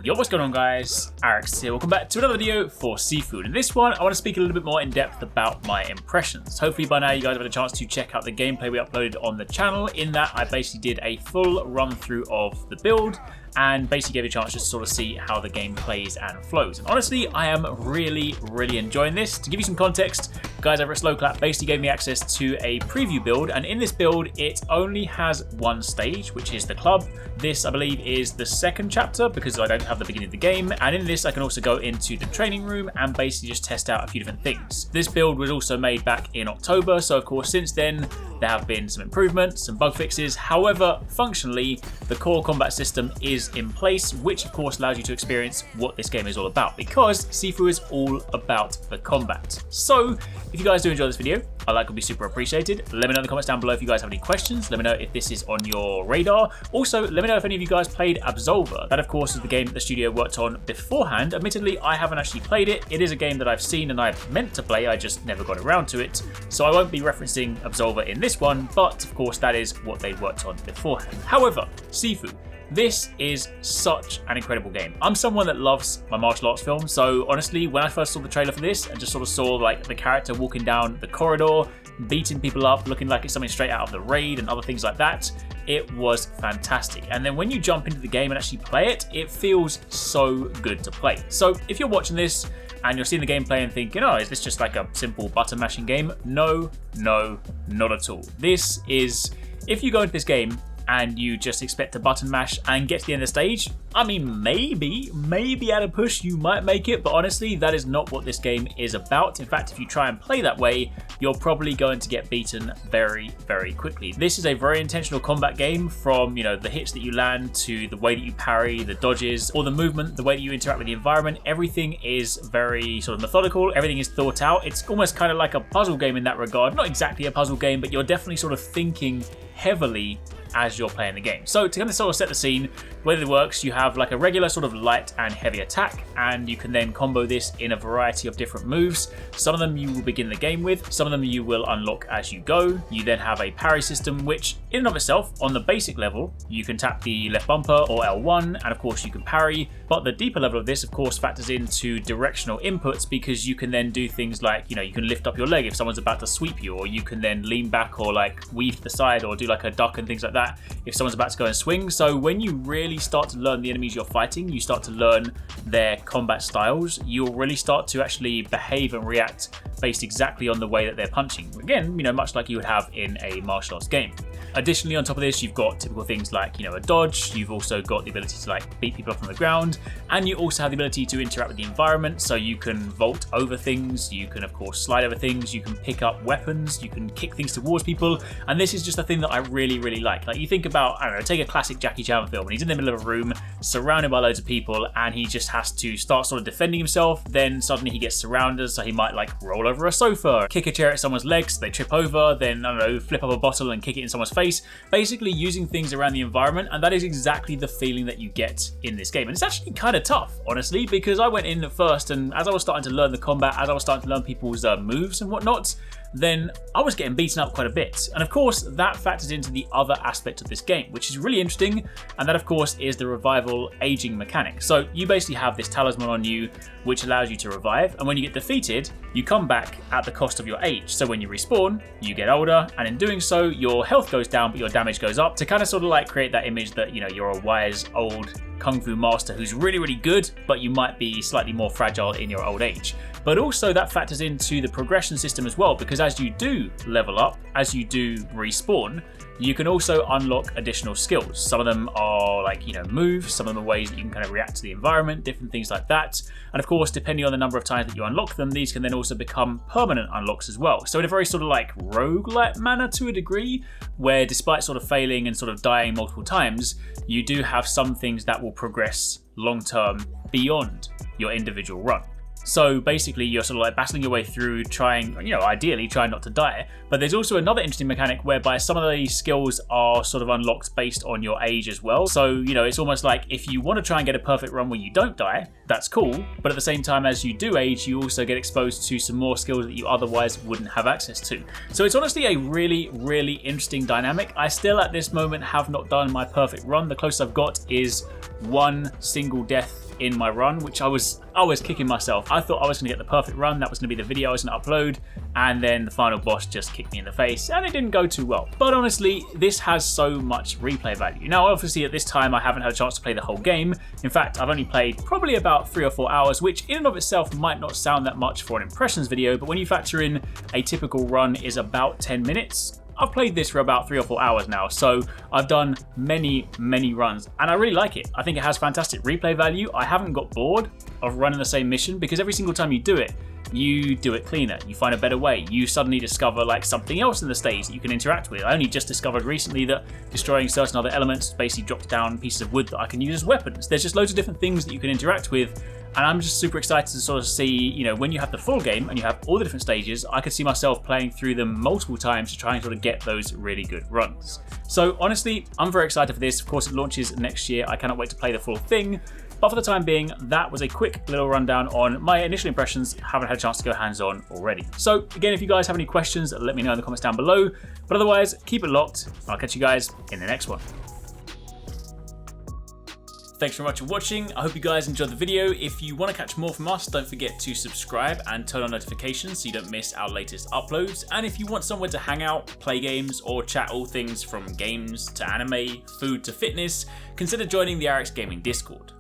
Yo, what's going on guys? HyperX here. Welcome back to another video for Sifu. In this one, I want to speak a little bit more in depth about my impressions. Hopefully by now you guys have had a chance to check out the gameplay we uploaded on the channel. In that, I basically did a full run through of the build and basically gave you a chance just to sort of see how the game plays and flows. And honestly, I am really enjoying this. To give you some context, guys over at Slowclap basically gave me access to a preview build, and in this build, it only has one stage, which is the club. This, I believe, is the second chapter because I don't have the beginning of the game, and in this I can also go into the training room and basically just test out a few different things. This build was also made back in October, so of course since then there have been some improvements, some bug fixes. However, functionally, the core combat system is in place, which of course allows you to experience what this game is all about, because Sifu is all about the combat. So if you guys do enjoy this video, a like would be super appreciated. Let me know in the comments down below if you guys have any questions. Let me know if this is on your radar. Also, let me know if any of you guys played Absolver. That of course is the game that the studio worked on beforehand. Admittedly, I haven't actually played it. It is a game that I've seen and I've meant to play, I just never got around to it. So I won't be referencing Absolver in this one, but of course that is what they worked on beforehand. However, Sifu. This is such an incredible game. I'm someone that loves my martial arts films, so honestly, when I first saw the trailer for this and just sort of saw like the character walking down the corridor, beating people up, looking like it's something straight out of the Raid and other things like that, it was fantastic. And then when you jump into the game and actually play it, it feels so good to play. So if you're watching this and you're seeing the gameplay and thinking, oh, is this just like a simple button mashing game? No, not at all. This is, if you go into this game and you just expect to button mash and get to the end of the stage, I mean, maybe at a push you might make it, but honestly, that is not what this game is about. In fact, if you try and play that way, you're probably going to get beaten very quickly. This is a very intentional combat game, from, you know, the hits that you land to the way that you parry, the dodges, or the movement, the way that you interact with the environment. Everything is very sort of methodical. Everything is thought out. It's almost kind of like a puzzle game in that regard. Not exactly a puzzle game, but you're definitely sort of thinking heavily as you're playing the game. So to kind of sort of set the scene, the way that it works, you have like a regular sort of light and heavy attack, and you can then combo this in a variety of different moves. Some of them you will begin the game with, some of them you will unlock as you go. You then have a parry system, which in and of itself, on the basic level, you can tap the left bumper or L1, and of course you can parry. But the deeper level of this, of course, factors into directional inputs, because you can then do things like, you know, you can lift up your leg if someone's about to sweep you, or you can then lean back or like weave to the side or do like a duck and things like that if someone's about to go and swing. So when you really start to learn the enemies you're fighting, you start to learn their combat styles, you'll really start to actually behave and react based exactly on the way that they're punching. Again, you know, much like you would have in a martial arts game. Additionally, on top of this, you've got typical things like, you know, a dodge. You've also got the ability to like beat people up from the ground, and you also have the ability to interact with the environment. So you can vault over things, you can of course slide over things, you can pick up weapons, you can kick things towards people, and this is just a thing that I really like. Like, you think about, I don't know, take a classic Jackie Chan film, and he's in the middle of a room surrounded by loads of people, and he just has to start sort of defending himself. Then suddenly he gets surrounded, so he might like roll over a sofa, kick a chair at someone's legs, they trip over, then, I don't know, flip up a bottle and kick it in someone's face, basically using things around the environment. And that is exactly the feeling that you get in this game. And it's actually kind of tough, honestly, because I went in at first, and as I was starting to learn the combat, as I was starting to learn people's moves and whatnot, then I was getting beaten up quite a bit. And of course, that factors into the other aspect of this game, which is really interesting, and that of course is the revival aging mechanic. So you basically have this talisman on you, which allows you to revive, and when you get defeated, you come back at the cost of your age. So when you respawn, you get older, and in doing so, your health goes down, but your damage goes up, to kind of sort of like create that image that, you know, you're a wise old kung fu master who's really good, but you might be slightly more fragile in your old age. But also that factors into the progression system as well, because as you do level up, as you do respawn, you can also unlock additional skills. Some of them are like, you know, moves, some of them are ways that you can kind of react to the environment, different things like that. And of course, depending on the number of times that you unlock them, these can then also become permanent unlocks as well. So in a very sort of like roguelike manner to a degree, where despite sort of failing and sort of dying multiple times, you do have some things that will progress long term beyond your individual run. So basically you're sort of like battling your way through, trying, you know, ideally trying not to die. But there's also another interesting mechanic whereby some of these skills are sort of unlocked based on your age as well. So, you know, it's almost like if you want to try and get a perfect run where you don't die, that's cool. But at the same time, as you do age, you also get exposed to some more skills that you otherwise wouldn't have access to. So it's honestly a really interesting dynamic. I still at this moment have not done my perfect run. The closest I've got is one single death in my run, which I was kicking myself. I thought I was going to get the perfect run. That was going to be the video I was going to upload. And then the final boss just kicked me in the face and it didn't go too well. But honestly, this has so much replay value. Now, obviously at this time, I haven't had a chance to play the whole game. In fact, I've only played probably about 3 or 4 hours, which in and of itself might not sound that much for an impressions video, but when you factor in a typical run is about 10 minutes, I've played this for about 3 or 4 hours now, so I've done many runs, and I really like it. I think it has fantastic replay value. I haven't got bored of running the same mission because every single time you do it cleaner, you find a better way, you suddenly discover like something else in the stage that you can interact with. I only just discovered recently that destroying certain other elements basically drops down pieces of wood that I can use as weapons. There's just loads of different things that you can interact with, and I'm just super excited to sort of see, you know, when you have the full game and you have all the different stages, I could see myself playing through them multiple times to try and sort of get those really good runs. So honestly, I'm very excited for this. Of course, it launches next year. I cannot wait to play the full thing. But for the time being, that was a quick little rundown on my initial impressions. Haven't had a chance to go hands-on already. So again, if you guys have any questions, let me know in the comments down below. But otherwise, keep it locked. I'll catch you guys in the next one. Thanks very much for watching. I hope you guys enjoyed the video. If you want to catch more from us, don't forget to subscribe and turn on notifications so you don't miss our latest uploads. And if you want somewhere to hang out, play games, or chat all things from games to anime, food to fitness, consider joining the HyperX Gaming Discord.